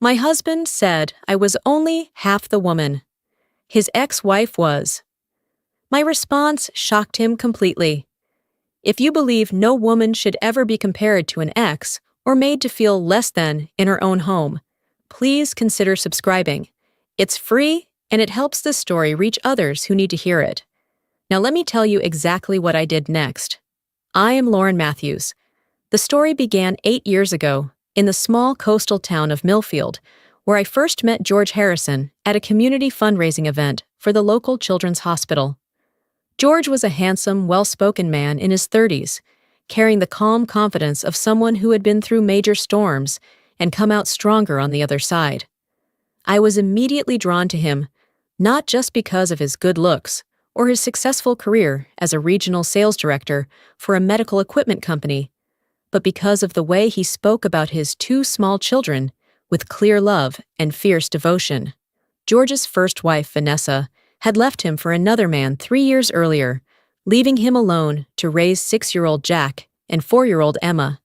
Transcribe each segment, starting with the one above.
My husband said I was only half the woman. His ex-wife was. My response shocked him completely. If you believe no woman should ever be compared to an ex or made to feel less than in her own home, please consider subscribing. It's free and it helps this story reach others who need to hear it. Now let me tell you exactly what I did next. I am Lauren Matthews. The story began 8 years ago in the small coastal town of Millfield, where I first met George Harrison at a community fundraising event for the local children's hospital. George was a handsome, well-spoken man in his 30s, carrying the calm confidence of someone who had been through major storms and come out stronger on the other side. I was immediately drawn to him, not just because of his good looks or his successful career as a regional sales director for a medical equipment company, but because of the way he spoke about his 2 small children with clear love and fierce devotion. George's first wife, Vanessa, had left him for another man 3 years earlier, leaving him alone to raise 6-year-old Jack and 4-year-old Emma.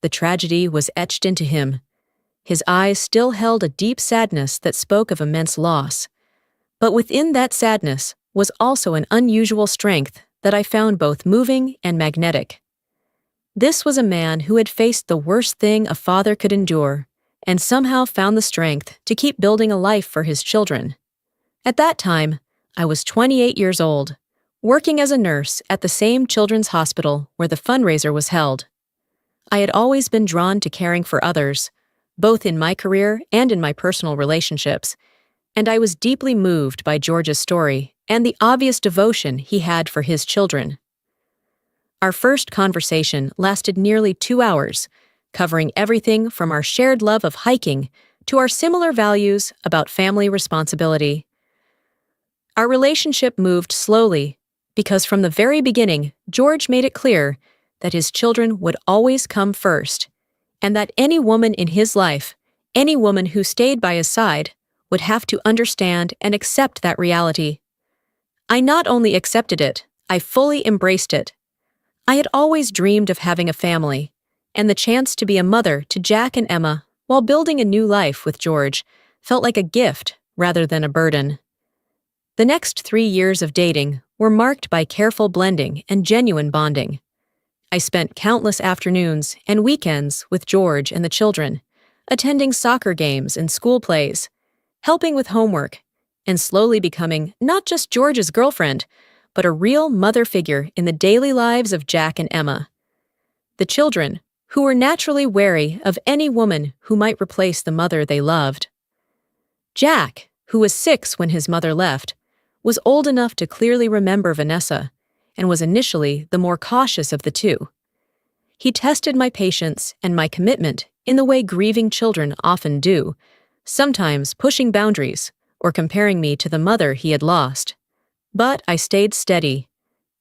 The tragedy was etched into him. His eyes still held a deep sadness that spoke of immense loss. But within that sadness was also an unusual strength that I found both moving and magnetic. This was a man who had faced the worst thing a father could endure, and somehow found the strength to keep building a life for his children. At that time, I was 28 years old, working as a nurse at the same children's hospital where the fundraiser was held. I had always been drawn to caring for others, both in my career and in my personal relationships, and I was deeply moved by George's story and the obvious devotion he had for his children. Our first conversation lasted nearly 2 hours, covering everything from our shared love of hiking to our similar values about family responsibility. Our relationship moved slowly because from the very beginning, George made it clear that his children would always come first, and that any woman in his life, any woman who stayed by his side, would have to understand and accept that reality. I not only accepted it, I fully embraced it. I had always dreamed of having a family, and the chance to be a mother to Jack and Emma while building a new life with George felt like a gift rather than a burden. The next 3 years of dating were marked by careful blending and genuine bonding. I spent countless afternoons and weekends with George and the children, attending soccer games and school plays, helping with homework, and slowly becoming not just George's girlfriend, but a real mother figure in the daily lives of Jack and Emma. The children, who were naturally wary of any woman who might replace the mother they loved. Jack, who was 6 when his mother left, was old enough to clearly remember Vanessa, and was initially the more cautious of the two. He tested my patience and my commitment in the way grieving children often do, sometimes pushing boundaries or comparing me to the mother he had lost. But I stayed steady,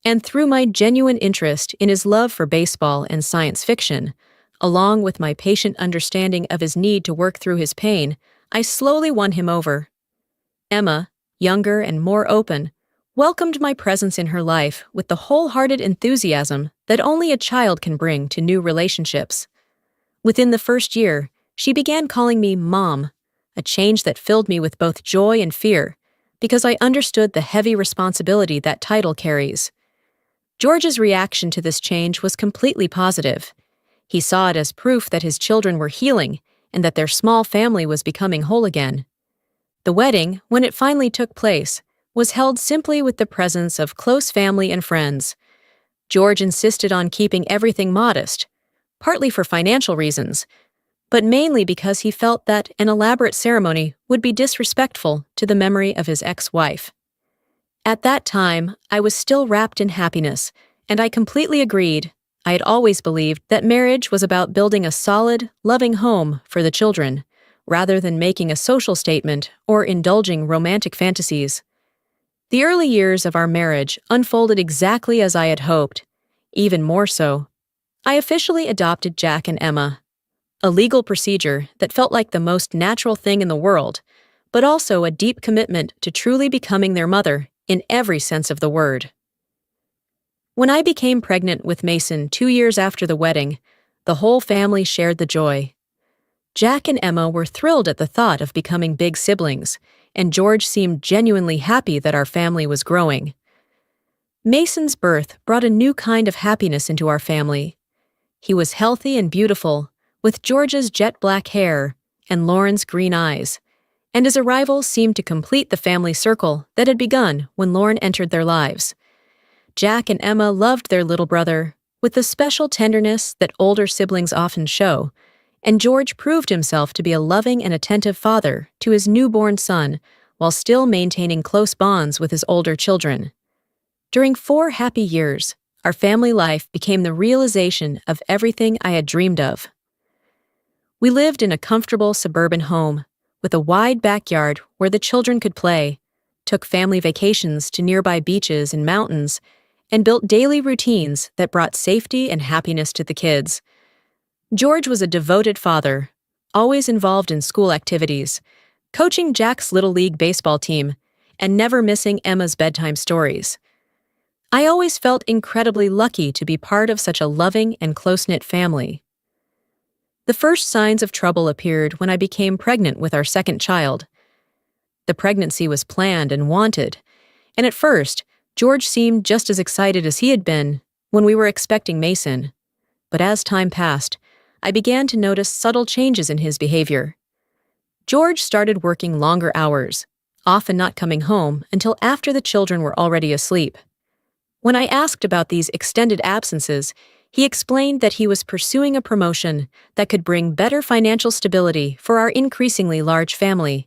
and through my genuine interest in his love for baseball and science fiction, along with my patient understanding of his need to work through his pain, I slowly won him over. Emma, younger and more open, welcomed my presence in her life with the wholehearted enthusiasm that only a child can bring to new relationships. Within the first year, she began calling me Mom, a change that filled me with both joy and fear, because I understood the heavy responsibility that title carries. George's reaction to this change was completely positive. He saw it as proof that his children were healing and that their small family was becoming whole again. The wedding, when it finally took place, was held simply with the presence of close family and friends. George insisted on keeping everything modest, partly for financial reasons, but mainly because he felt that an elaborate ceremony would be disrespectful to the memory of his ex-wife. At that time, I was still wrapped in happiness, and I completely agreed. I had always believed that marriage was about building a solid, loving home for the children, rather than making a social statement or indulging romantic fantasies. The early years of our marriage unfolded exactly as I had hoped. Even more so, I officially adopted Jack and Emma, a legal procedure that felt like the most natural thing in the world, but also a deep commitment to truly becoming their mother in every sense of the word. When I became pregnant with Mason 2 years after the wedding, the whole family shared the joy. Jack and Emma were thrilled at the thought of becoming big siblings, and George seemed genuinely happy that our family was growing. Mason's birth brought a new kind of happiness into our family. He was healthy and beautiful, with George's jet black hair and Lauren's green eyes, and his arrival seemed to complete the family circle that had begun when Lauren entered their lives. Jack and Emma loved their little brother with the special tenderness that older siblings often show, and George proved himself to be a loving and attentive father to his newborn son while still maintaining close bonds with his older children. During 4 happy years, our family life became the realization of everything I had dreamed of. We lived in a comfortable suburban home with a wide backyard where the children could play, took family vacations to nearby beaches and mountains, and built daily routines that brought safety and happiness to the kids. George was a devoted father, always involved in school activities, coaching Jack's Little League baseball team, and never missing Emma's bedtime stories. I always felt incredibly lucky to be part of such a loving and close-knit family. The first signs of trouble appeared when I became pregnant with our second child. The pregnancy was planned and wanted, and at first, George seemed just as excited as he had been when we were expecting Mason. But as time passed, I began to notice subtle changes in his behavior. George started working longer hours, often not coming home until after the children were already asleep. When I asked about these extended absences, he explained that he was pursuing a promotion that could bring better financial stability for our increasingly large family.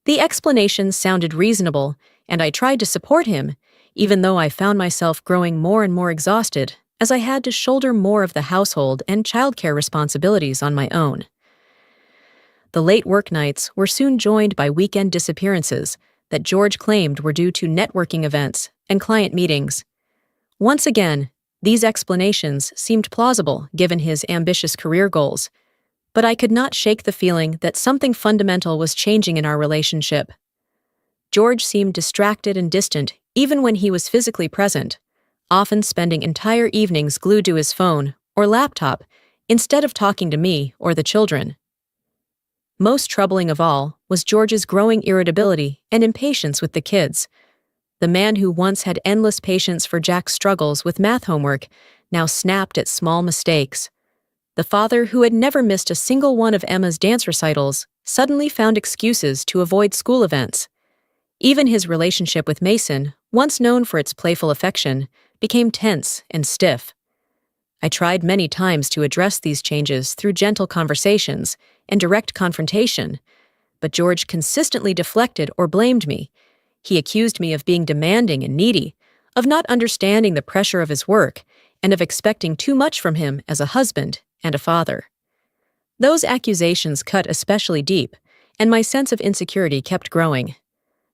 The explanation sounded reasonable, and I tried to support him, even though I found myself growing more and more exhausted as I had to shoulder more of the household and childcare responsibilities on my own. The late work nights were soon joined by weekend disappearances that George claimed were due to networking events and client meetings. Once again, these explanations seemed plausible given his ambitious career goals, but I could not shake the feeling that something fundamental was changing in our relationship. George seemed distracted and distant even when he was physically present, often spending entire evenings glued to his phone or laptop instead of talking to me or the children. Most troubling of all was George's growing irritability and impatience with the kids. The man who once had endless patience for Jack's struggles with math homework now snapped at small mistakes. The father who had never missed a single one of Emma's dance recitals suddenly found excuses to avoid school events. Even his relationship with Mason, once known for its playful affection, became tense and stiff. I tried many times to address these changes through gentle conversations and direct confrontation, but George consistently deflected or blamed me. He accused me of being demanding and needy, of not understanding the pressure of his work, and of expecting too much from him as a husband and a father. Those accusations cut especially deep, and my sense of insecurity kept growing.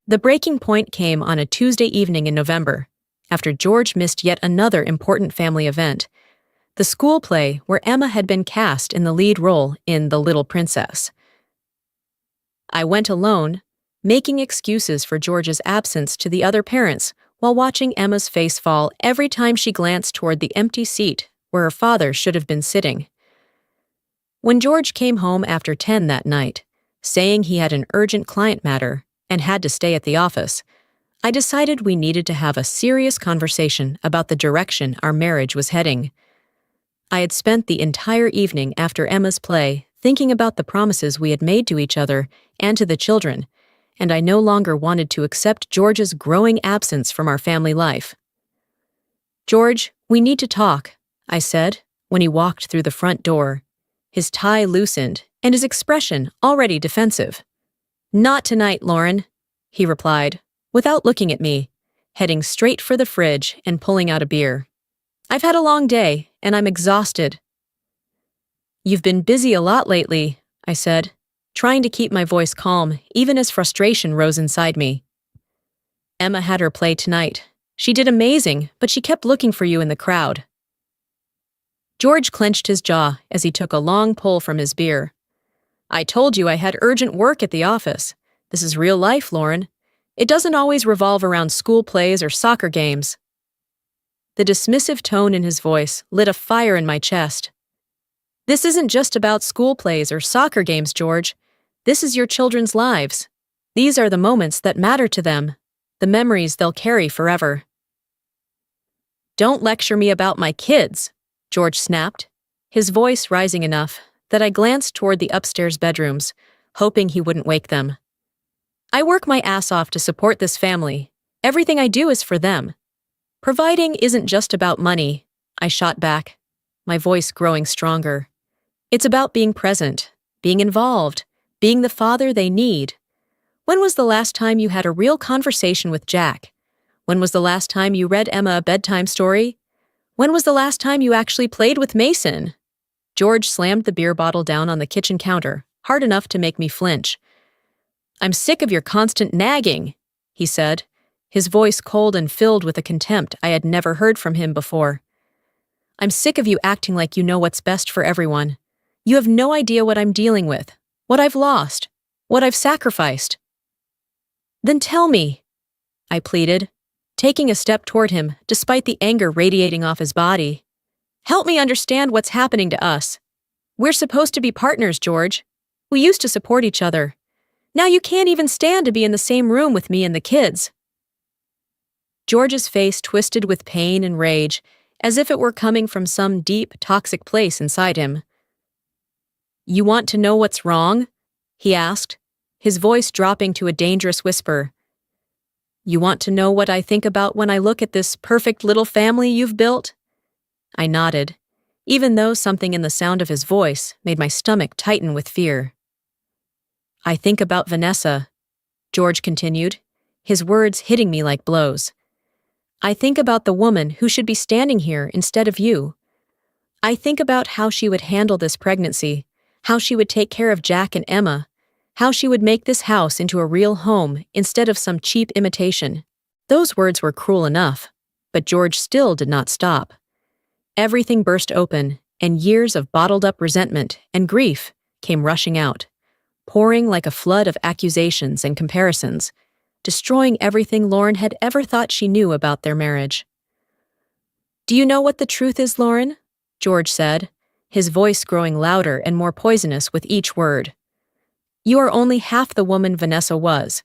The breaking point came on a Tuesday evening in November, after George missed yet another important family event, the school play where Emma had been cast in the lead role in The Little Princess. I went alone, making excuses for George's absence to the other parents while watching Emma's face fall every time she glanced toward the empty seat where her father should have been sitting. When George came home after 10 that night, saying he had an urgent client matter and had to stay at the office, I decided we needed to have a serious conversation about the direction our marriage was heading. I had spent the entire evening after Emma's play thinking about the promises we had made to each other and to the children, and I no longer wanted to accept George's growing absence from our family life. "George, we need to talk," I said when he walked through the front door, his tie loosened and his expression already defensive. "Not tonight, Lauren," he replied, without looking at me, heading straight for the fridge and pulling out a beer. "I've had a long day, and I'm exhausted." "You've been busy a lot lately," I said, trying to keep my voice calm even as frustration rose inside me. "Emma had her play tonight. She did amazing, but she kept looking for you in the crowd." George clenched his jaw as he took a long pull from his beer. "I told you I had urgent work at the office. This is real life, Lauren. It doesn't always revolve around school plays or soccer games." The dismissive tone in his voice lit a fire in my chest. This isn't just about school plays or soccer games, George. This is your children's lives. These are the moments that matter to them, the memories they'll carry forever. Don't lecture me about my kids, George snapped, his voice rising enough that I glanced toward the upstairs bedrooms, hoping he wouldn't wake them. I work my ass off to support this family. Everything I do is for them. Providing isn't just about money, I shot back, my voice growing stronger. It's about being present, being involved, being the father they need. When was the last time you had a real conversation with Jack? When was the last time you read Emma a bedtime story? When was the last time you actually played with Mason? George slammed the beer bottle down on the kitchen counter, hard enough to make me flinch. I'm sick of your constant nagging, he said, his voice cold and filled with a contempt I had never heard from him before. I'm sick of you acting like you know what's best for everyone. You have no idea what I'm dealing with, what I've lost, what I've sacrificed. Then tell me, I pleaded, taking a step toward him despite the anger radiating off his body. Help me understand what's happening to us. We're supposed to be partners, George. We used to support each other. Now you can't even stand to be in the same room with me and the kids. George's face twisted with pain and rage, as if it were coming from some deep, toxic place inside him. You want to know what's wrong? He asked, his voice dropping to a dangerous whisper. You want to know what I think about when I look at this perfect little family you've built? I nodded, even though something in the sound of his voice made my stomach tighten with fear. I think about Vanessa, George continued, his words hitting me like blows. I think about the woman who should be standing here instead of you. I think about how she would handle this pregnancy, how she would take care of Jack and Emma, how she would make this house into a real home instead of some cheap imitation. Those words were cruel enough, but George still did not stop. Everything burst open, and years of bottled-up resentment and grief came rushing out, pouring like a flood of accusations and comparisons, destroying everything Lauren had ever thought she knew about their marriage. Do you know what the truth is, Lauren? George said, his voice growing louder and more poisonous with each word. You are only half the woman Vanessa was.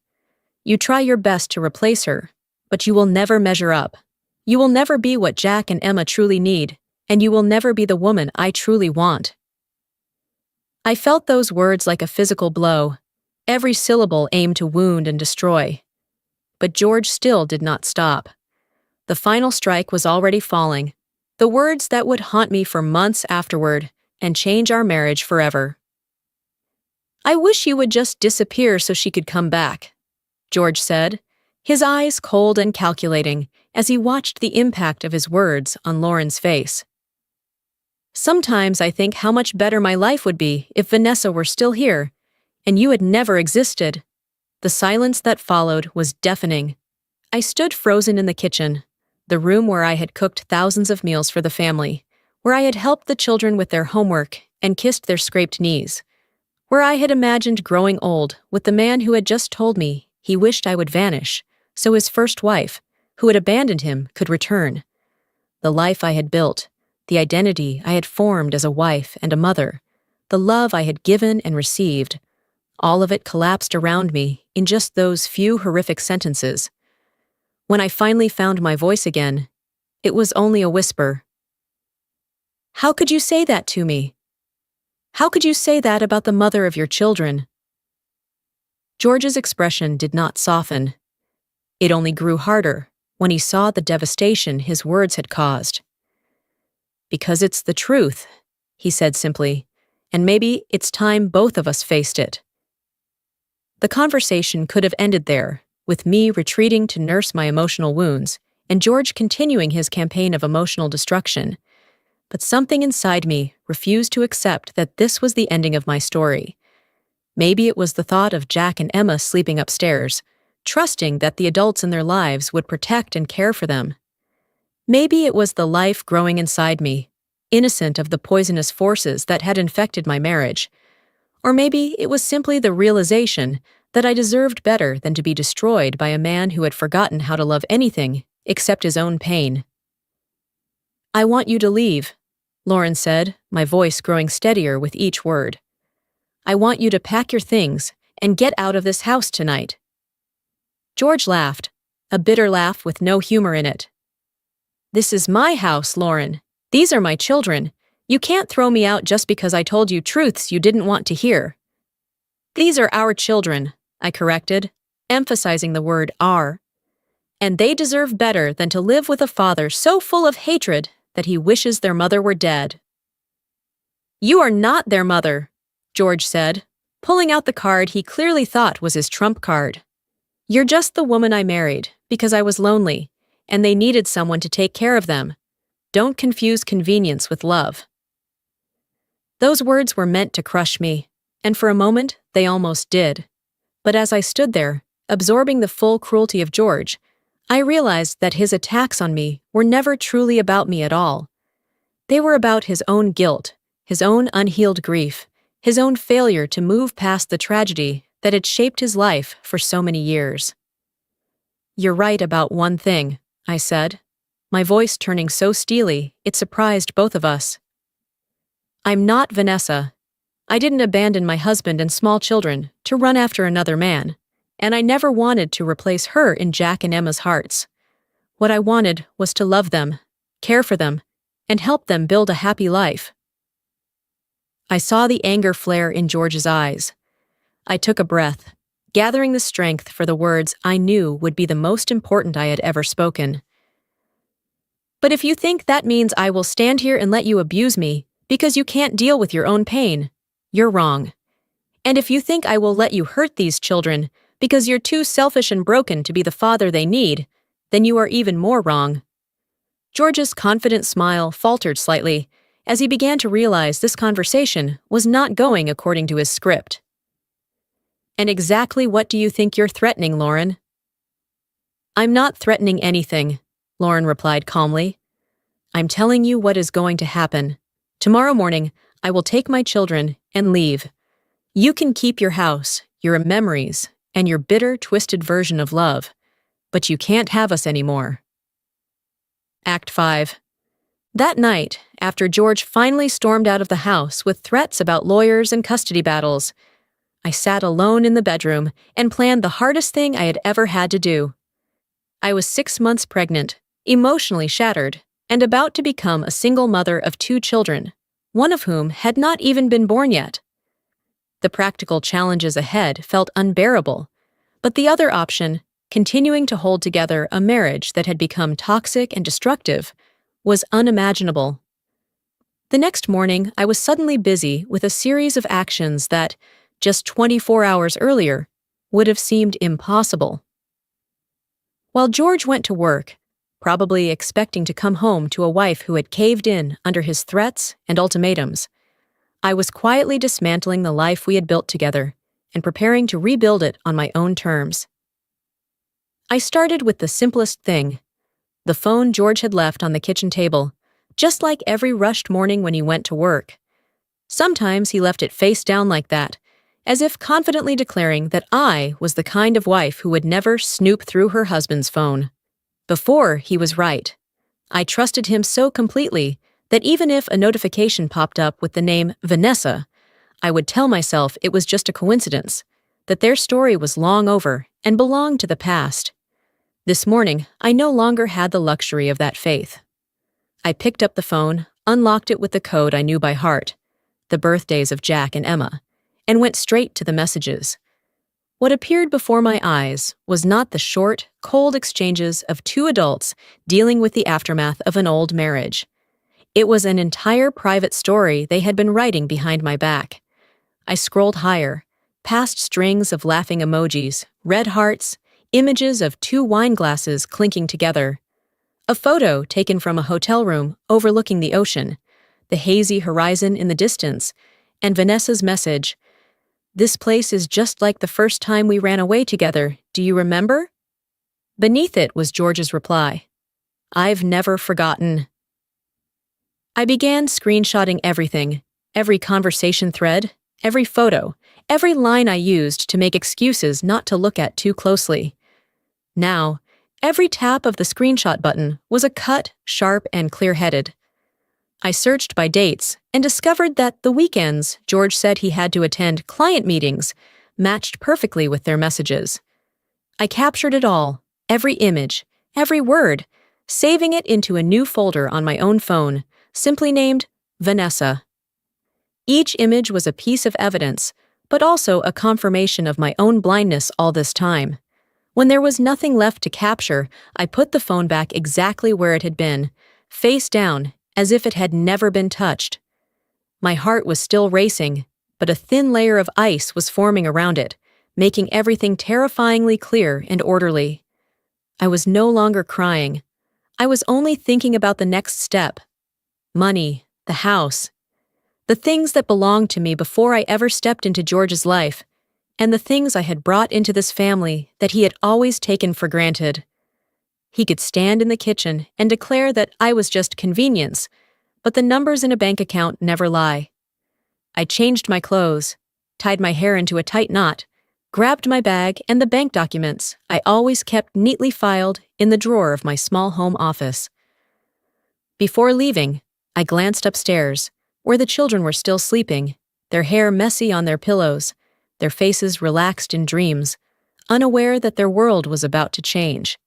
You try your best to replace her, but you will never measure up. You will never be what Jack and Emma truly need, and you will never be the woman I truly want. I felt those words like a physical blow, every syllable aimed to wound and destroy. But George still did not stop. The final strike was already falling, the words that would haunt me for months afterward and change our marriage forever. I wish you would just disappear so she could come back, George said, his eyes cold and calculating as he watched the impact of his words on Lauren's face. Sometimes I think how much better my life would be if Vanessa were still here, and you had never existed. The silence that followed was deafening. I stood frozen in the kitchen, the room where I had cooked thousands of meals for the family, where I had helped the children with their homework and kissed their scraped knees, where I had imagined growing old with the man who had just told me he wished I would vanish, so his first wife, who had abandoned him, could return. The life I had built, the identity I had formed as a wife and a mother, the love I had given and received, all of it collapsed around me in just those few horrific sentences. When I finally found my voice again, it was only a whisper. How could you say that to me? How could you say that about the mother of your children? George's expression did not soften. It only grew harder when he saw the devastation his words had caused. Because it's the truth, he said simply, and maybe it's time both of us faced it. The conversation could have ended there, with me retreating to nurse my emotional wounds and George continuing his campaign of emotional destruction. But something inside me refused to accept that this was the ending of my story. Maybe it was the thought of Jack and Emma sleeping upstairs, trusting that the adults in their lives would protect and care for them. Maybe it was the life growing inside me, innocent of the poisonous forces that had infected my marriage. Or maybe it was simply the realization that I deserved better than to be destroyed by a man who had forgotten how to love anything except his own pain. I want you to leave, Lauren said, my voice growing steadier with each word. I want you to pack your things and get out of this house tonight. George laughed, a bitter laugh with no humor in it. This is my house, Lauren. These are my children. You can't throw me out just because I told you truths you didn't want to hear. These are our children, I corrected, emphasizing the word our. And they deserve better than to live with a father so full of hatred that he wishes their mother were dead. You are not their mother, George said, pulling out the card he clearly thought was his trump card. You're just the woman I married because I was lonely, and they needed someone to take care of them. Don't confuse convenience with love. Those words were meant to crush me, and for a moment they almost did. But as I stood there, absorbing the full cruelty of George, I realized that his attacks on me were never truly about me at all. They were about his own guilt, his own unhealed grief, his own failure to move past the tragedy that had shaped his life for so many years. You're right about one thing, I said, my voice turning so steely it surprised both of us. I'm not Vanessa. I didn't abandon my husband and small children to run after another man, and I never wanted to replace her in Jack and Emma's hearts. What I wanted was to love them, care for them, and help them build a happy life. I saw the anger flare in George's eyes. I took a breath, gathering the strength for the words I knew would be the most important I had ever spoken. But if you think that means I will stand here and let you abuse me because you can't deal with your own pain, you're wrong. And if you think I will let you hurt these children because you're too selfish and broken to be the father they need, then you are even more wrong. George's confident smile faltered slightly as he began to realize this conversation was not going according to his script. And exactly what do you think you're threatening, Lauren? I'm not threatening anything, Lauren replied calmly. I'm telling you what is going to happen. Tomorrow morning, I will take my children and leave. You can keep your house, your memories, and your bitter, twisted version of love, but you can't have us anymore. Act 5. That night, after George finally stormed out of the house with threats about lawyers and custody battles, I sat alone in the bedroom and planned the hardest thing I had ever had to do. I was 6 months pregnant, emotionally shattered, and about to become a single mother of 2 children, one of whom had not even been born yet. The practical challenges ahead felt unbearable, but the other option, continuing to hold together a marriage that had become toxic and destructive, was unimaginable. The next morning, I was suddenly busy with a series of actions that, just 24 hours earlier, would have seemed impossible. While George went to work, probably expecting to come home to a wife who had caved in under his threats and ultimatums, I was quietly dismantling the life we had built together and preparing to rebuild it on my own terms. I started with the simplest thing, the phone George had left on the kitchen table, just like every rushed morning when he went to work. Sometimes he left it face down like that, as if confidently declaring that I was the kind of wife who would never snoop through her husband's phone. Before, he was right. I trusted him so completely that even if a notification popped up with the name Vanessa, I would tell myself it was just a coincidence, that their story was long over and belonged to the past. This morning, I no longer had the luxury of that faith. I picked up the phone, unlocked it with the code I knew by heart, the birthdays of Jack and Emma, and went straight to the messages. What appeared before my eyes was not the short, cold exchanges of 2 adults dealing with the aftermath of an old marriage. It was an entire private story they had been writing behind my back. I scrolled higher, past strings of laughing emojis, red hearts, images of 2 wine glasses clinking together, a photo taken from a hotel room overlooking the ocean, the hazy horizon in the distance, and Vanessa's message, "This place is just like the first time we ran away together, do you remember?" Beneath it was George's reply, "I've never forgotten." I began screenshotting everything, every conversation thread, every photo, every line I used to make excuses not to look at too closely. Now, every tap of the screenshot button was a cut, sharp, and clear-headed. I searched by dates and discovered that the weekends George said he had to attend client meetings matched perfectly with their messages. I captured it all, every image, every word, saving it into a new folder on my own phone, simply named Vanessa. Each image was a piece of evidence, but also a confirmation of my own blindness all this time. When there was nothing left to capture, I put the phone back exactly where it had been, face down, as if it had never been touched. My heart was still racing, but a thin layer of ice was forming around it, making everything terrifyingly clear and orderly. I was no longer crying. I was only thinking about the next step. Money, the house, the things that belonged to me before I ever stepped into George's life, and the things I had brought into this family that he had always taken for granted. He could stand in the kitchen and declare that I was just convenience, but the numbers in a bank account never lie. I changed my clothes, tied my hair into a tight knot, grabbed my bag and the bank documents I always kept neatly filed in the drawer of my small home office. Before leaving, I glanced upstairs, where the children were still sleeping, their hair messy on their pillows, their faces relaxed in dreams, unaware that their world was about to change.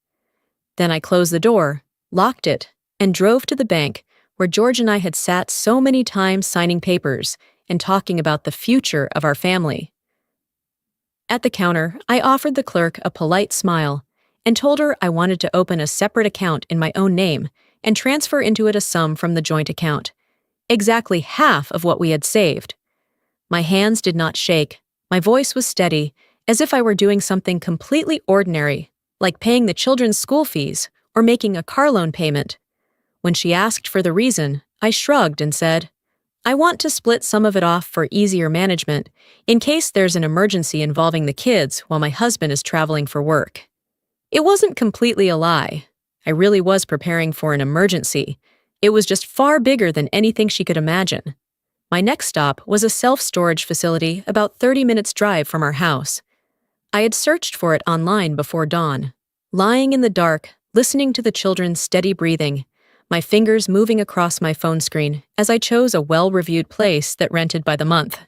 Then I closed the door, locked it, and drove to the bank where George and I had sat so many times signing papers and talking about the future of our family. At the counter, I offered the clerk a polite smile and told her I wanted to open a separate account in my own name and transfer into it a sum from the joint account, exactly half of what we had saved. My hands did not shake. My voice was steady, as if I were doing something completely ordinary, like paying the children's school fees or making a car loan payment. When she asked for the reason, I shrugged and said, I want to split some of it off for easier management, in case there's an emergency involving the kids while my husband is traveling for work. It wasn't completely a lie. I really was preparing for an emergency. It was just far bigger than anything she could imagine. My next stop was a self-storage facility about 30 minutes' drive from our house. I had searched for it online before dawn, lying in the dark, listening to the children's steady breathing, my fingers moving across my phone screen as I chose a well-reviewed place that rented by the month.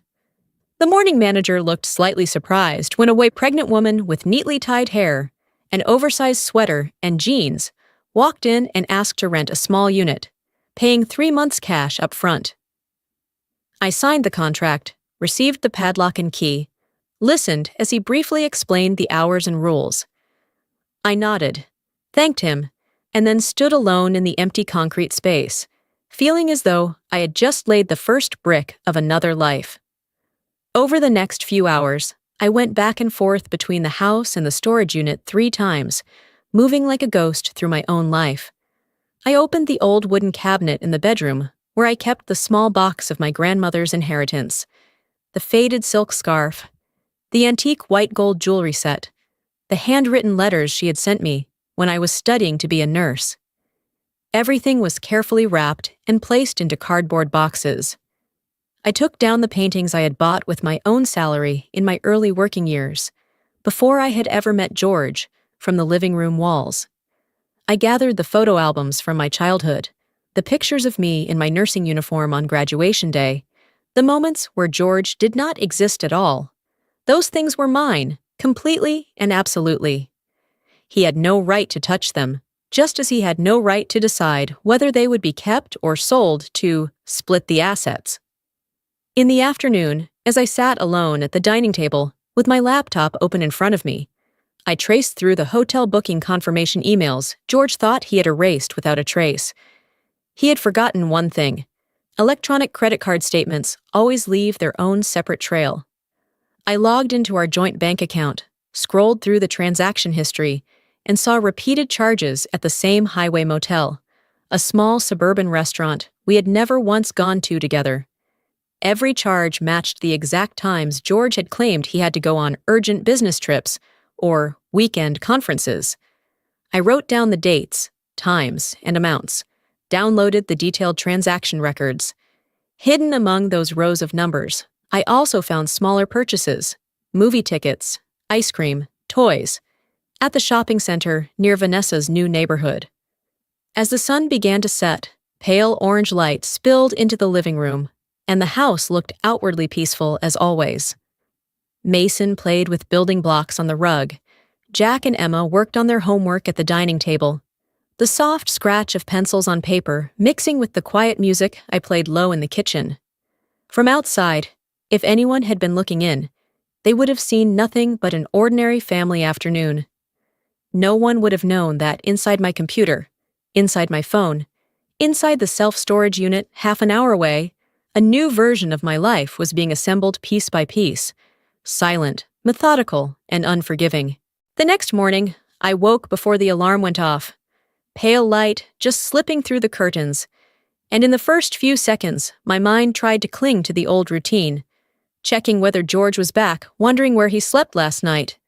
The morning manager looked slightly surprised when a pregnant woman with neatly tied hair, an oversized sweater, and jeans walked in and asked to rent a small unit, paying 3 months cash up front. I signed the contract, received the padlock and key, listened as he briefly explained the hours and rules. I nodded, thanked him, and then stood alone in the empty concrete space, feeling as though I had just laid the first brick of another life. Over the next few hours, I went back and forth between the house and the storage unit 3 times, moving like a ghost through my own life. I opened the old wooden cabinet in the bedroom, where I kept the small box of my grandmother's inheritance, the faded silk scarf, the antique white gold jewelry set, the handwritten letters she had sent me when I was studying to be a nurse. Everything was carefully wrapped and placed into cardboard boxes. I took down the paintings I had bought with my own salary in my early working years, before I had ever met George, from the living room walls. I gathered the photo albums from my childhood, the pictures of me in my nursing uniform on graduation day, the moments where George did not exist at all. Those things were mine, completely and absolutely. He had no right to touch them, just as he had no right to decide whether they would be kept or sold to split the assets. In the afternoon, as I sat alone at the dining table with my laptop open in front of me, I traced through the hotel booking confirmation emails George thought he had erased without a trace. He had forgotten one thing. Electronic credit card statements always leave their own separate trail. I logged into our joint bank account, scrolled through the transaction history, and saw repeated charges at the same highway motel, a small suburban restaurant we had never once gone to together. Every charge matched the exact times George had claimed he had to go on urgent business trips or weekend conferences. I wrote down the dates, times, and amounts, downloaded the detailed transaction records. Hidden among those rows of numbers, I also found smaller purchases, movie tickets, ice cream, toys, at the shopping center near Vanessa's new neighborhood. As the sun began to set, Pale orange light spilled into the living room, and the house looked outwardly peaceful as always. Mason played with building blocks on the rug. Jack and Emma worked on their homework at the dining table. The soft scratch of pencils on paper mixing with the quiet music I played low in the kitchen. From outside, if anyone had been looking in, they would have seen nothing but an ordinary family afternoon. No one would have known that inside my computer, inside my phone, inside the self-storage unit half an hour away, a new version of my life was being assembled piece by piece, silent, methodical, and unforgiving. The next morning, I woke before the alarm went off. Pale light just slipping through the curtains, and in the first few seconds, my mind tried to cling to the old routine, checking whether George was back, wondering where he slept last night.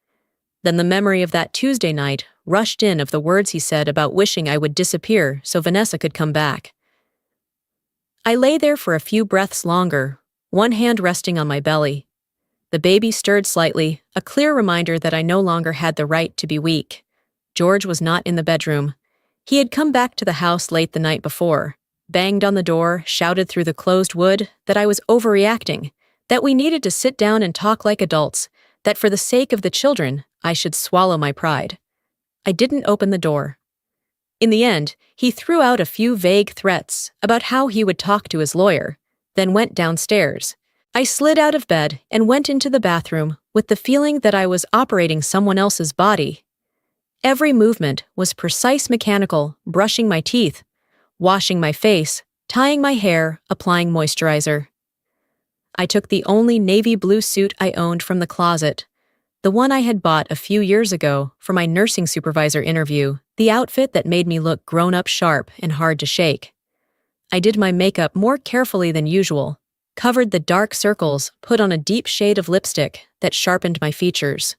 Then the memory of that Tuesday night rushed in of the words he said about wishing I would disappear so Vanessa could come back. I lay there for a few breaths longer, one hand resting on my belly. The baby stirred slightly, a clear reminder that I no longer had the right to be weak. George was not in the bedroom. He had come back to the house late the night before, banged on the door, shouted through the closed wood that I was overreacting, that we needed to sit down and talk like adults, that for the sake of the children, I should swallow my pride. I didn't open the door. In the end, he threw out a few vague threats about how he would talk to his lawyer, then went downstairs. I slid out of bed and went into the bathroom with the feeling that I was operating someone else's body. Every movement was precise, mechanical, brushing my teeth, washing my face, tying my hair, applying moisturizer. I took the only navy blue suit I owned from the closet, the one I had bought a few years ago for my nursing supervisor interview, the outfit that made me look grown-up, sharp, and hard to shake. I did my makeup more carefully than usual, covered the dark circles, put on a deep shade of lipstick that sharpened my features.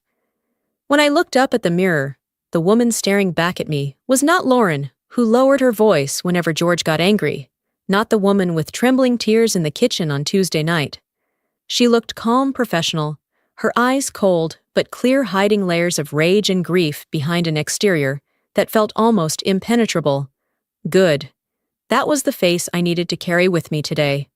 When I looked up at the mirror, the woman staring back at me was not Lauren, who lowered her voice whenever George got angry, not the woman with trembling tears in the kitchen on Tuesday night. She looked calm, professional, her eyes cold but clear, hiding layers of rage and grief behind an exterior that felt almost impenetrable. Good. That was the face I needed to carry with me today.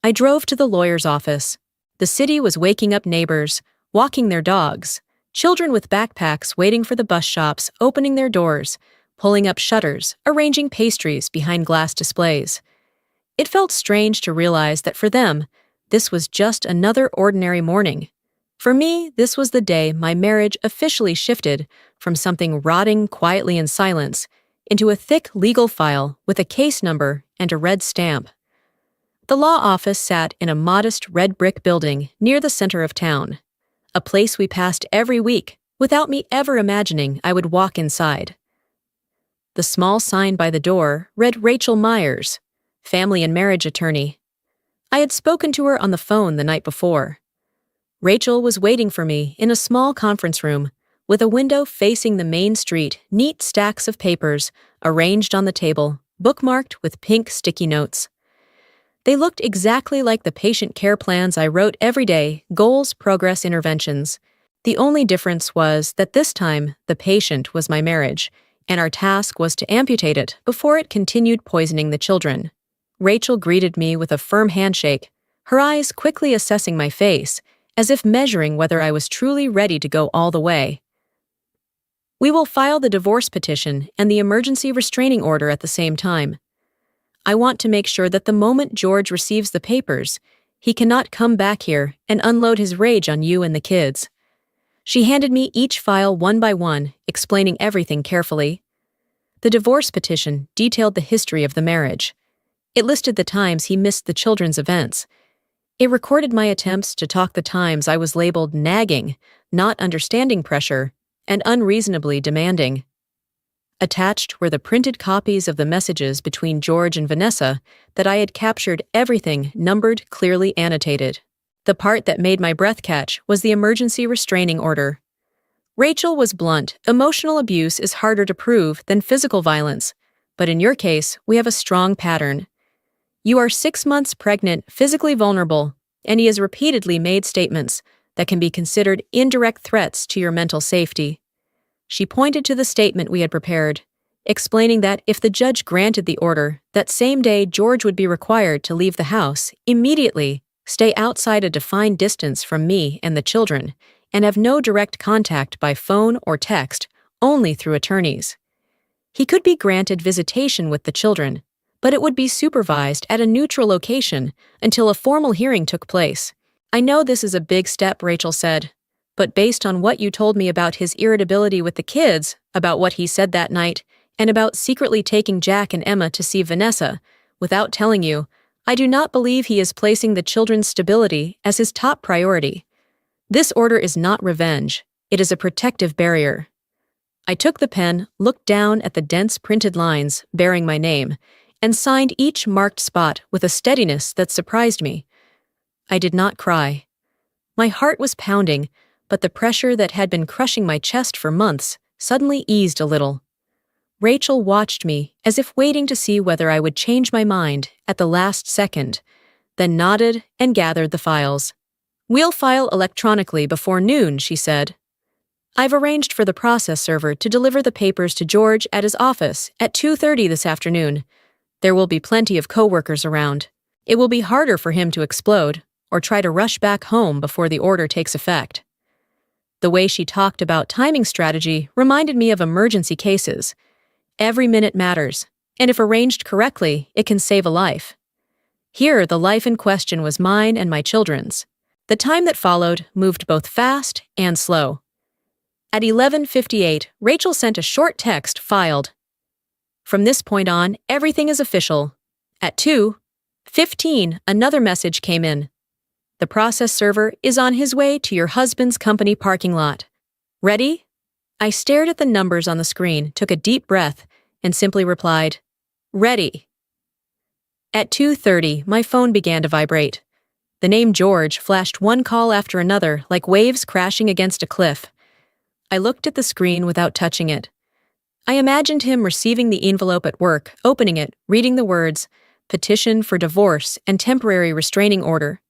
I drove to the lawyer's office. The city was waking up, neighbors, walking their dogs, children with backpacks waiting for the bus shops, opening their doors, pulling up shutters, arranging pastries behind glass displays. It felt strange to realize that for them, this was just another ordinary morning. For me, this was the day my marriage officially shifted from something rotting quietly in silence into a thick legal file with a case number and a red stamp. The law office sat in a modest red brick building near the center of town, a place we passed every week without me ever imagining I would walk inside. The small sign by the door read Rachel Myers, family and marriage attorney. I had spoken to her on the phone the night before. Rachel was waiting for me in a small conference room with a window facing the main street, neat stacks of papers arranged on the table, bookmarked with pink sticky notes. They looked exactly like the patient care plans I wrote every day, goals, progress, interventions. The only difference was that this time the patient was my marriage, and our task was to amputate it before it continued poisoning the children. Rachel greeted me with a firm handshake, her eyes quickly assessing my face, as if measuring whether I was truly ready to go all the way. We will file the divorce petition and the emergency restraining order at the same time. I want to make sure that the moment George receives the papers, he cannot come back here and unload his rage on you and the kids. She handed me each file one by one, explaining everything carefully. The divorce petition detailed the history of the marriage. It listed the times he missed the children's events. It recorded my attempts to talk the times I was labeled nagging, not understanding pressure, and unreasonably demanding. Attached were the printed copies of the messages between George and Vanessa that I had captured, everything numbered, clearly annotated. The part that made my breath catch was the emergency restraining order. Rachel was blunt. Emotional abuse is harder to prove than physical violence, but in your case, we have a strong pattern. You are 6 months pregnant, physically vulnerable, and he has repeatedly made statements that can be considered indirect threats to your mental safety. She pointed to the statement we had prepared. explaining that if the judge granted the order, that same day George would be required to leave the house immediately, stay outside a defined distance from me and the children, and have no direct contact by phone or text, only through attorneys. He could be granted visitation with the children, but it would be supervised at a neutral location until a formal hearing took place. I know this is a big step, Rachel said, but based on what you told me about his irritability with the kids, about what he said that night, and about secretly taking Jack and Emma to see Vanessa, without telling you, I do not believe he is placing the children's stability as his top priority. This order is not revenge, it is a protective barrier. I took the pen, looked down at the dense printed lines bearing my name, and signed each marked spot with a steadiness that surprised me. I did not cry. My heart was pounding, but the pressure that had been crushing my chest for months suddenly eased a little. Rachel watched me as if waiting to see whether I would change my mind at the last second, then nodded and gathered the files. We'll file electronically before noon, she said. I've arranged for the process server to deliver the papers to George at his office at 2:30 this afternoon. There will be plenty of coworkers around. It will be harder for him to explode or try to rush back home before the order takes effect. The way she talked about timing strategy reminded me of emergency cases. Every minute matters, and if arranged correctly, it can save a life. Here, the life in question was mine and my children's. The time that followed moved both fast and slow. At 11:58, Rachel sent a short text filed. From this point on, everything is official. At 2:15, another message came in. The process server is on his way to your husband's company parking lot. Ready? I stared at the numbers on the screen, took a deep breath, and simply replied, Ready. At 2:30, my phone began to vibrate. The name George flashed one call after another like waves crashing against a cliff. I looked at the screen without touching it. I imagined him receiving the envelope at work, opening it, reading the words, petition for divorce and temporary restraining order.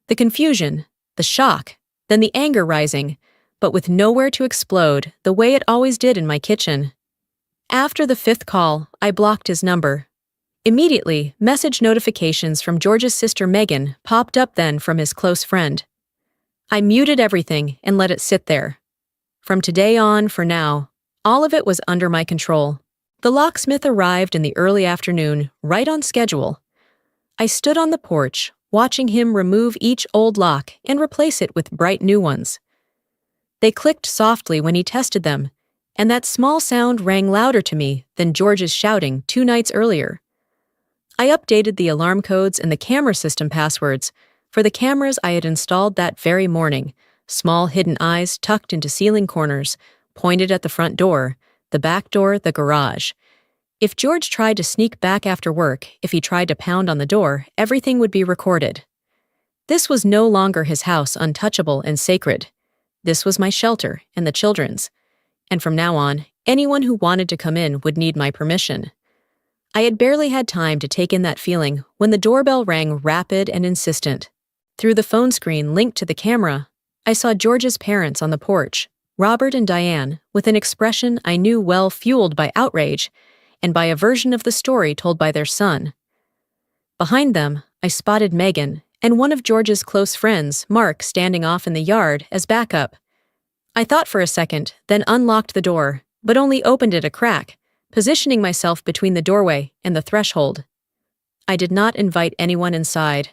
The confusion, the shock, then the anger rising, but with nowhere to explode the way it always did in my kitchen. After the 5th call, I blocked his number. Immediately, message notifications from George's sister Megan popped up then from his close friend. I muted everything and let it sit there. From today on, for now, all of it was under my control. The locksmith arrived in the early afternoon, right on schedule. I stood on the porch, watching him remove each old lock and replace it with bright new ones. They clicked softly when he tested them, and that small sound rang louder to me than George's shouting 2 nights earlier. I updated the alarm codes and the camera system passwords for the cameras I had installed that very morning, small hidden eyes tucked into ceiling corners, pointed at the front door, the back door, the garage. If George tried to sneak back after work, if he tried to pound on the door, everything would be recorded. This was no longer his house, untouchable and sacred. This was my shelter and the children's. And from now on, anyone who wanted to come in would need my permission. I had barely had time to take in that feeling when the doorbell rang rapid and insistent. Through the phone screen linked to the camera, I saw George's parents on the porch, Robert and Diane, with an expression I knew well fueled by outrage and by a version of the story told by their son. Behind them, I spotted Megan and one of George's close friends, Mark, standing off in the yard as backup. I thought for a second, then unlocked the door, but only opened it a crack, positioning myself between the doorway and the threshold. I did not invite anyone inside.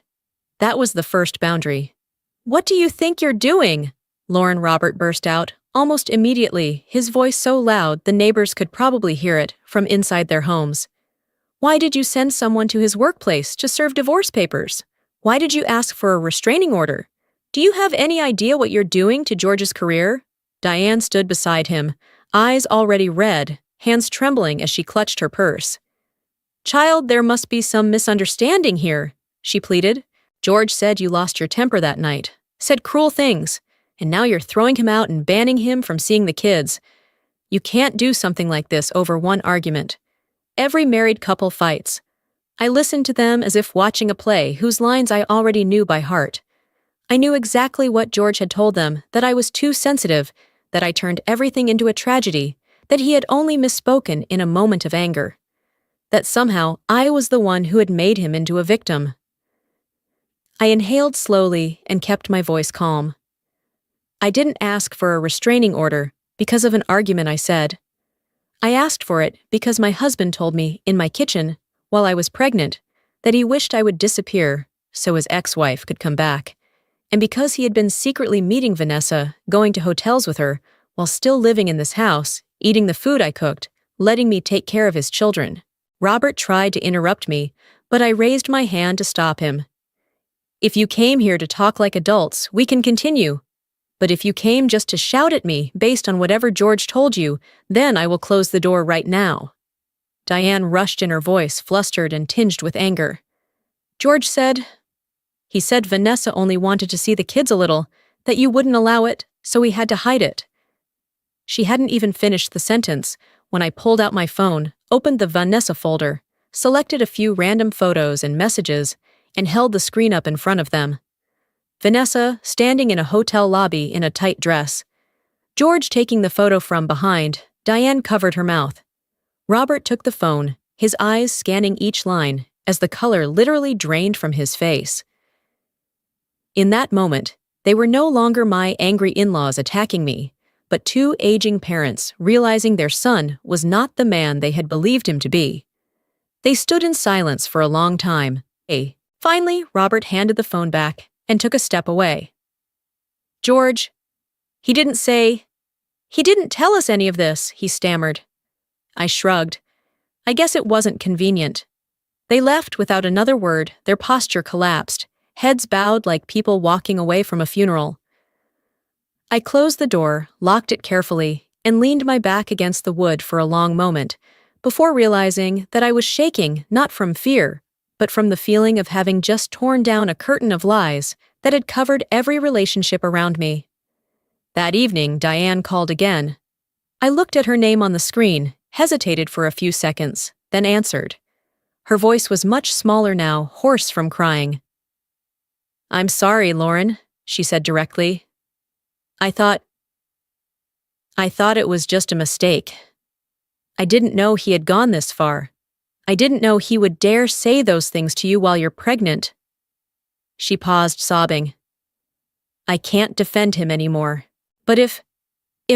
That was the first boundary. "What do you think you're doing?" Lauren Robert burst out, almost immediately, his voice so loud the neighbors could probably hear it from inside their homes. "Why did you send someone to his workplace to serve divorce papers? Why did you ask for a restraining order? Do you have any idea what you're doing to George's career?" Diane stood beside him, eyes already red, hands trembling as she clutched her purse. "Child, there must be some misunderstanding here," she pleaded. "George said you lost your temper that night, said cruel things, and now you're throwing him out and banning him from seeing the kids. You can't do something like this over one argument. Every married couple fights." I listened to them as if watching a play whose lines I already knew by heart. I knew exactly what George had told them, that I was too sensitive, that I turned everything into a tragedy, that he had only misspoken in a moment of anger, that somehow I was the one who had made him into a victim. I inhaled slowly and kept my voice calm. I didn't ask for a restraining order because of an argument I said. I asked for it because my husband told me in my kitchen, while I was pregnant, that he wished I would disappear so his ex-wife could come back, and because he had been secretly meeting Vanessa, going to hotels with her, while still living in this house, eating the food I cooked, letting me take care of his children. Robert tried to interrupt me, but I raised my hand to stop him. If you came here to talk like adults, we can continue. But if you came just to shout at me based on whatever George told you, then I will close the door right now. Diane rushed in her voice, flustered and tinged with anger. George said, he said Vanessa only wanted to see the kids a little, that you wouldn't allow it, so he had to hide it. She hadn't even finished the sentence when I pulled out my phone, opened the Vanessa folder, selected a few random photos and messages, and held the screen up in front of them. Vanessa standing in a hotel lobby in a tight dress. George taking the photo from behind. Diane covered her mouth. Robert took the phone, his eyes scanning each line as the color literally drained from his face. In that moment, they were no longer my angry in-laws attacking me, but two aging parents realizing their son was not the man they had believed him to be. They stood in silence for a long time. Finally, Robert handed the phone back and took a step away. George, he didn't tell us any of this, he stammered. I shrugged. I guess it wasn't convenient. They left without another word, their posture collapsed, heads bowed like people walking away from a funeral. I closed the door, locked it carefully, and leaned my back against the wood for a long moment, before realizing that I was shaking not from fear, but from the feeling of having just torn down a curtain of lies that had covered every relationship around me. That evening, Diane called again. I looked at her name on the screen, hesitated for a few seconds, then answered. Her voice was much smaller now, hoarse from crying. I'm sorry, Lauren, she said directly. I thought it was just a mistake. I didn't know he had gone this far. I didn't know he would dare say those things to you while you're pregnant. She paused, sobbing. I can't defend him anymore. But if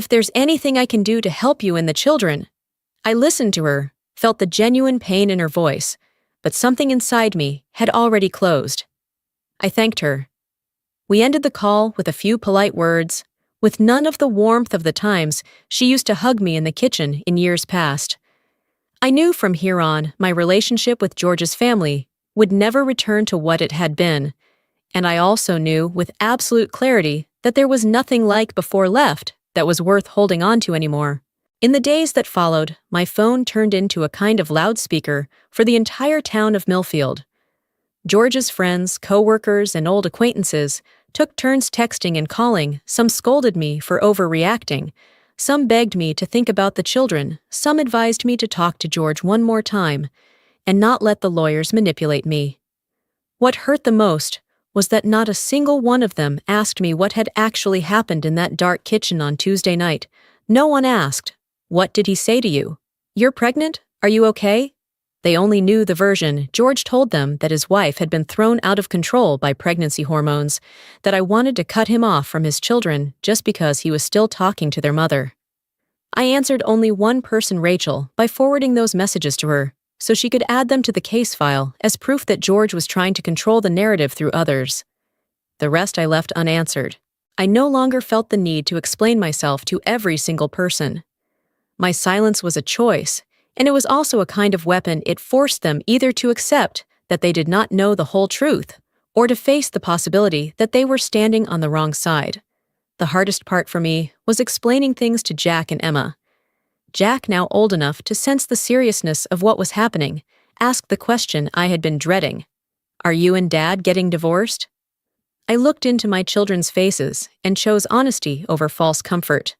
there's anything I can do to help you and the children. I listened to her, felt the genuine pain in her voice, but something inside me had already closed. I thanked her. We ended the call with a few polite words, with none of the warmth of the times she used to hug me in the kitchen in years past. I knew from here on my relationship with George's family would never return to what it had been, and I also knew with absolute clarity that there was nothing like before left that was worth holding on to anymore. In the days that followed, my phone turned into a kind of loudspeaker for the entire town of Millfield. George's friends, co-workers, and old acquaintances took turns texting and calling. Some scolded me for overreacting. Some begged me to think about the children. Some advised me to talk to George one more time and not let the lawyers manipulate me. What hurt the most was that not a single one of them asked me what had actually happened in that dark kitchen on Tuesday night. No one asked, "What did he say to you? You're pregnant? Are you okay?" They only knew the version George told them, that his wife had been thrown out of control by pregnancy hormones, that I wanted to cut him off from his children just because he was still talking to their mother. I answered only one person, Rachel, by forwarding those messages to her, so she could add them to the case file as proof that George was trying to control the narrative through others. The rest I left unanswered. I no longer felt the need to explain myself to every single person. My silence was a choice, and it was also a kind of weapon. It forced them either to accept that they did not know the whole truth, or to face the possibility that they were standing on the wrong side. The hardest part for me was explaining things to Jack and Emma. Jack, now old enough to sense the seriousness of what was happening, asked the question I had been dreading. Are you and Dad getting divorced? I looked into my children's faces and chose honesty over false comfort.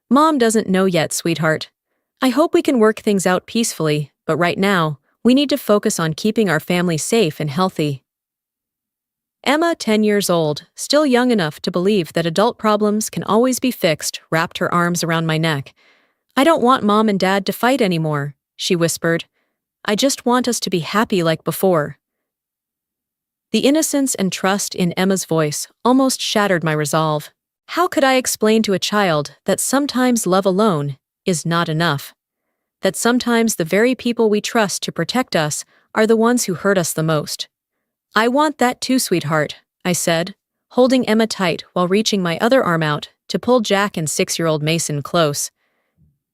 Mom doesn't know yet, sweetheart. I hope we can work things out peacefully, but right now, we need to focus on keeping our family safe and healthy. Emma, 10 years old, still young enough to believe that adult problems can always be fixed, wrapped her arms around my neck. "I don't want Mom and Dad to fight anymore," she whispered. "I just want us to be happy like before." The innocence and trust in Emma's voice almost shattered my resolve. How could I explain to a child that sometimes love alone is not enough? That sometimes the very people we trust to protect us are the ones who hurt us the most? "I want that too, sweetheart," I said, holding Emma tight while reaching my other arm out to pull Jack and 6-year-old Mason close.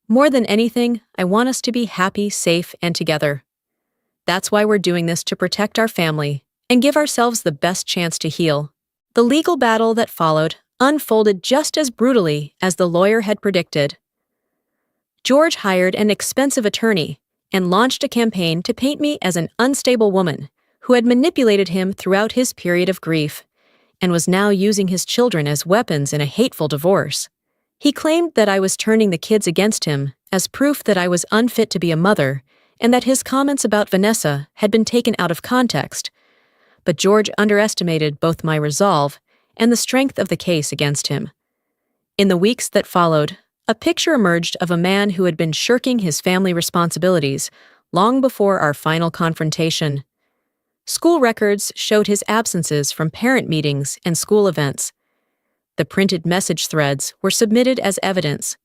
"More than anything, I want us to be happy, safe, and together. That's why we're doing this, to protect our family and give ourselves the best chance to heal." The legal battle that followed unfolded just as brutally as the lawyer had predicted. George hired an expensive attorney and launched a campaign to paint me as an unstable woman who had manipulated him throughout his period of grief and was now using his children as weapons in a hateful divorce. He claimed that I was turning the kids against him as proof that I was unfit to be a mother and that his comments about Vanessa had been taken out of context. But George underestimated both my resolve and the strength of the case against him. In the weeks that followed, a picture emerged of a man who had been shirking his family responsibilities long before our final confrontation. School records showed his absences from parent meetings and school events. The printed message threads were submitted as evidence.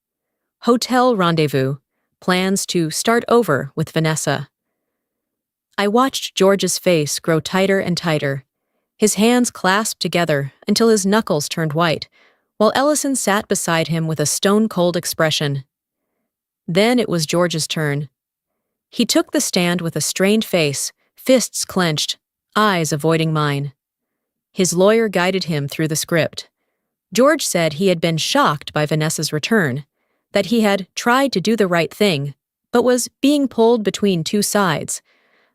Hotel rendezvous, plans to start over with Vanessa. I watched George's face grow tighter and tighter, his hands clasped together until his knuckles turned white, while Ellison sat beside him with a stone-cold expression. Then it was George's turn. He took the stand with a strained face, fists clenched, eyes avoiding mine. His lawyer guided him through the script. George said he had been shocked by Vanessa's return, that he had tried to do the right thing, but was being pulled between two sides,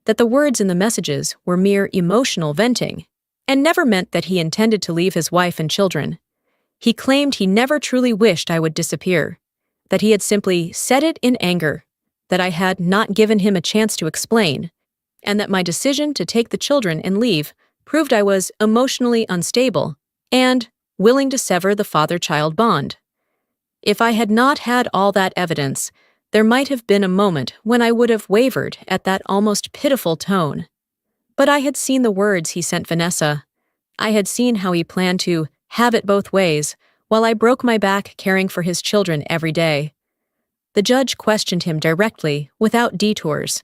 that the words in the messages were mere emotional venting, and never meant that he intended to leave his wife and children. He claimed he never truly wished I would disappear, that he had simply said it in anger, that I had not given him a chance to explain, and that my decision to take the children and leave proved I was emotionally unstable and willing to sever the father-child bond. If I had not had all that evidence, there might have been a moment when I would have wavered at that almost pitiful tone. But I had seen the words he sent Vanessa. I had seen how he planned to have it both ways, while I broke my back caring for his children every day. The judge questioned him directly, without detours.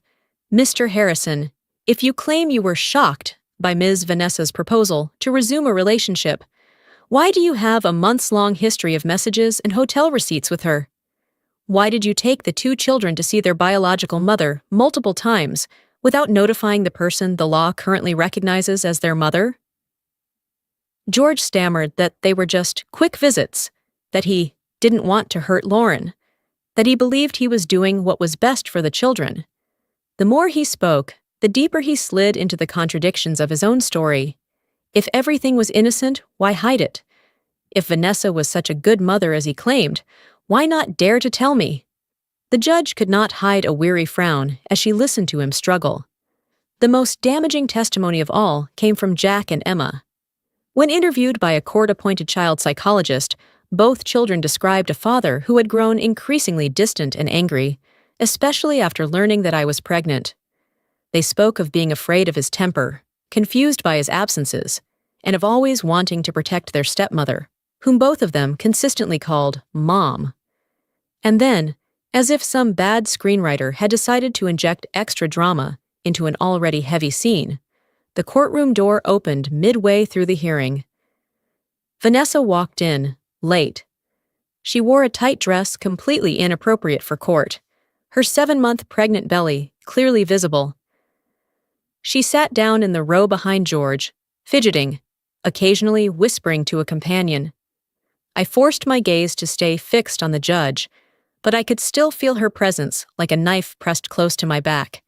"Mr. Harrison, if you claim you were shocked by Ms. Vanessa's proposal to resume a relationship, why do you have a months-long history of messages and hotel receipts with her? Why did you take the 2 children to see their biological mother multiple times without notifying the person the law currently recognizes as their mother?" George stammered that they were just quick visits, that he didn't want to hurt Lauren, that he believed he was doing what was best for the children. The more he spoke, the deeper he slid into the contradictions of his own story. If everything was innocent, why hide it? If Vanessa was such a good mother as he claimed, why not dare to tell me? The judge could not hide a weary frown as she listened to him struggle. The most damaging testimony of all came from Jack and Emma. When interviewed by a court-appointed child psychologist, both children described a father who had grown increasingly distant and angry, especially after learning that I was pregnant. They spoke of being afraid of his temper, confused by his absences, and of always wanting to protect their stepmother, whom both of them consistently called Mom. And then, as if some bad screenwriter had decided to inject extra drama into an already heavy scene, the courtroom door opened midway through the hearing. Vanessa walked in, late. She wore a tight dress completely inappropriate for court, her 7-month pregnant belly clearly visible. She sat down in the row behind George, fidgeting, occasionally whispering to a companion. I forced my gaze to stay fixed on the judge, but I could still feel her presence like a knife pressed close to my back.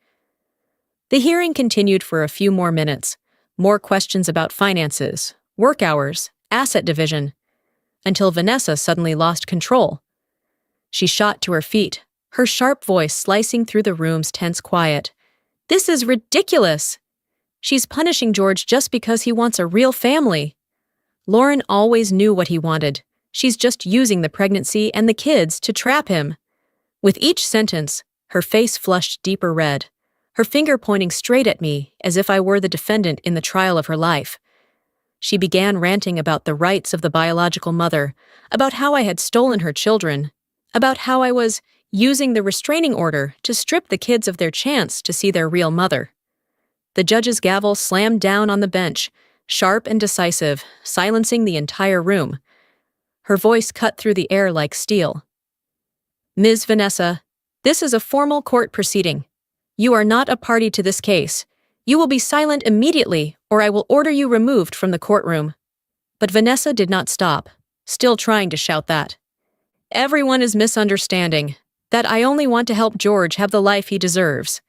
The hearing continued for a few more minutes, more questions about finances, work hours, asset division, until Vanessa suddenly lost control. She shot to her feet, her sharp voice slicing through the room's tense quiet. "This is ridiculous! She's punishing George just because he wants a real family. Lauren always knew what he wanted. She's just using the pregnancy and the kids to trap him. With each sentence, her face flushed deeper red, her finger pointing straight at me as if I were the defendant in the trial of her life. She began ranting about the rights of the biological mother, about how I had stolen her children, about how I was using the restraining order to strip the kids of their chance to see their real mother. The judge's gavel slammed down on the bench, sharp and decisive, silencing the entire room. Her voice cut through the air like steel. "Ms. Vanessa, this is a formal court proceeding. You are not a party to this case. You will be silent immediately, or I will order you removed from the courtroom." But Vanessa did not stop, still trying to shout that. "Everyone is misunderstanding, that I only want to help George have the life he deserves."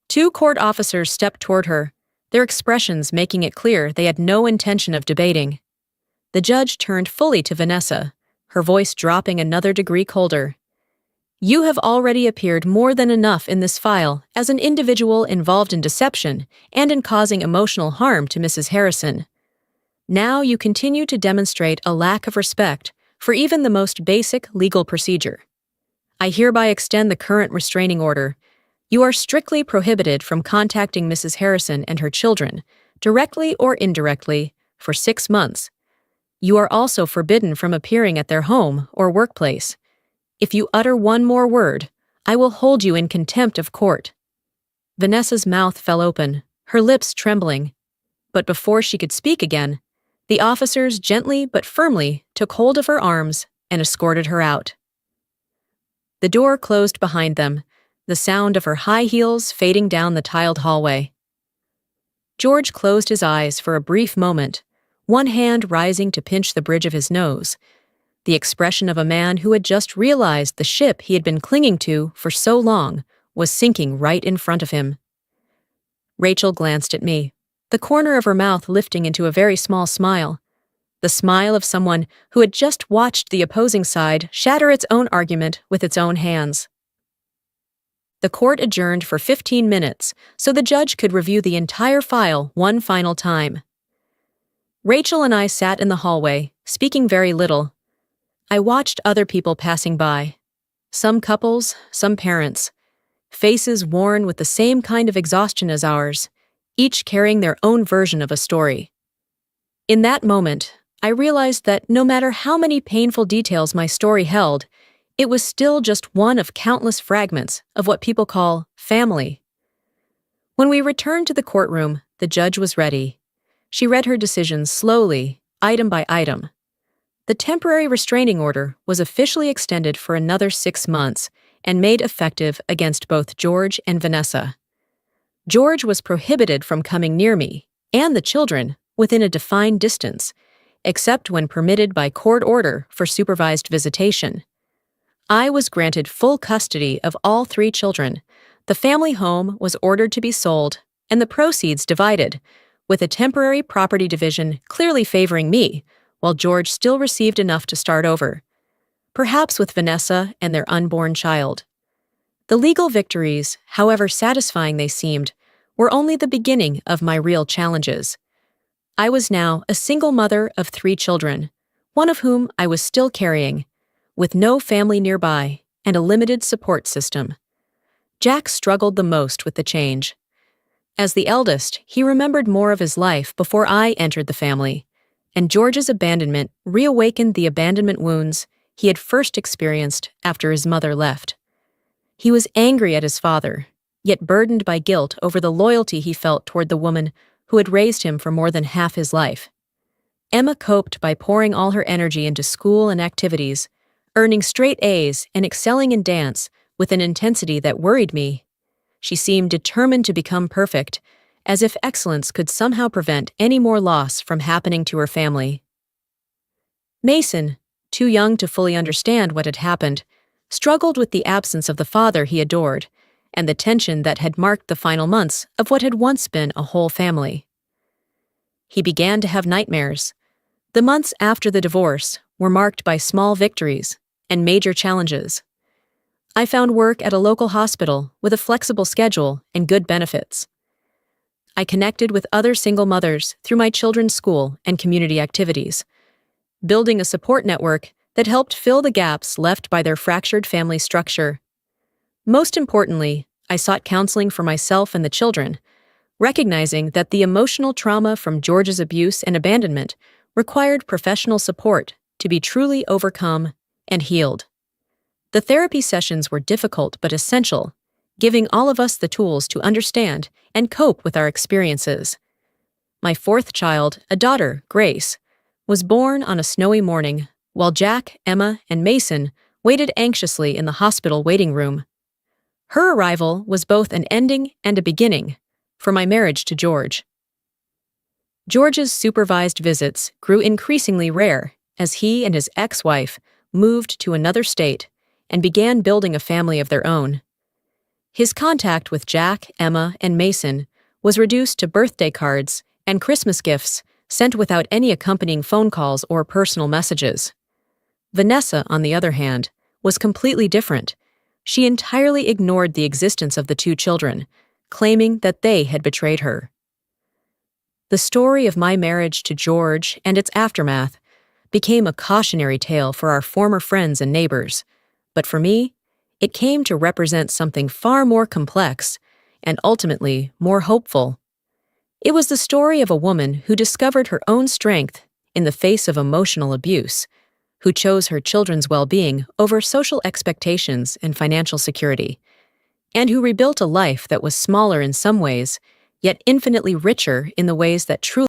Two court officers stepped toward her, their expressions making it clear they had no intention of debating. The judge turned fully to Vanessa, her voice dropping another degree colder. "You have already appeared more than enough in this file as an individual involved in deception and in causing emotional harm to Mrs. Harrison. Now you continue to demonstrate a lack of respect for even the most basic legal procedure. I hereby extend the current restraining order. You are strictly prohibited from contacting Mrs. Harrison and her children, directly or indirectly, for 6 months. You are also forbidden from appearing at their home or workplace. If you utter one more word, I will hold you in contempt of court." Vanessa's mouth fell open, her lips trembling. But before she could speak again, the officers gently but firmly took hold of her arms and escorted her out. The door closed behind them, the sound of her high heels fading down the tiled hallway. George closed his eyes for a brief moment, one hand rising to pinch the bridge of his nose, the expression of a man who had just realized the ship he had been clinging to for so long was sinking right in front of him. Rachel glanced at me, the corner of her mouth lifting into a very small smile, the smile of someone who had just watched the opposing side shatter its own argument with its own hands. The court adjourned for 15 minutes so the judge could review the entire file one final time. Rachel and I sat in the hallway, speaking very little. I watched other people passing by. Some couples, some parents. Faces worn with the same kind of exhaustion as ours, each carrying their own version of a story. In that moment, I realized that no matter how many painful details my story held, it was still just one of countless fragments of what people call family. When we returned to the courtroom, the judge was ready. She read her decision slowly, item by item. The temporary restraining order was officially extended for another 6 months and made effective against both George and Vanessa. George was prohibited from coming near me and the children within a defined distance, except when permitted by court order for supervised visitation. I was granted full custody of all 3 children. The family home was ordered to be sold, and the proceeds divided, with a temporary property division clearly favoring me, while George still received enough to start over, perhaps with Vanessa and their unborn child. The legal victories, however satisfying they seemed, were only the beginning of my real challenges. I was now a single mother of 3 children, one of whom I was still carrying, with no family nearby and a limited support system. Jack struggled the most with the change. As the eldest, he remembered more of his life before I entered the family, and George's abandonment reawakened the abandonment wounds he had first experienced after his mother left. He was angry at his father, yet burdened by guilt over the loyalty he felt toward the woman who had raised him for more than half his life. Emma coped by pouring all her energy into school and activities, earning straight A's and excelling in dance with an intensity that worried me. She seemed determined to become perfect, as if excellence could somehow prevent any more loss from happening to her family. Mason, too young to fully understand what had happened, struggled with the absence of the father he adored and the tension that had marked the final months of what had once been a whole family. He began to have nightmares. The months after the divorce were marked by small victories and major challenges. I found work at a local hospital with a flexible schedule and good benefits. I connected with other single mothers through my children's school and community activities, building a support network that helped fill the gaps left by their fractured family structure. Most importantly, I sought counseling for myself and the children, recognizing that the emotional trauma from George's abuse and abandonment required professional support to be truly overcome and healed. The therapy sessions were difficult but essential, giving all of us the tools to understand and cope with our experiences. My fourth child, a daughter, Grace, was born on a snowy morning while Jack, Emma, and Mason waited anxiously in the hospital waiting room. Her arrival was both an ending and a beginning for my marriage to George. George's supervised visits grew increasingly rare as he and his ex-wife moved to another state and began building a family of their own. His contact with Jack, Emma, and Mason was reduced to birthday cards and Christmas gifts sent without any accompanying phone calls or personal messages. Vanessa, on the other hand, was completely different. She entirely ignored the existence of the two children, claiming that they had betrayed her. The story of my marriage to George and its aftermath became a cautionary tale for our former friends and neighbors, but for me, it came to represent something far more complex and ultimately more hopeful. It was the story of a woman who discovered her own strength in the face of emotional abuse, who chose her children's well-being over social expectations and financial security, and who rebuilt a life that was smaller in some ways, yet infinitely richer in the ways that truly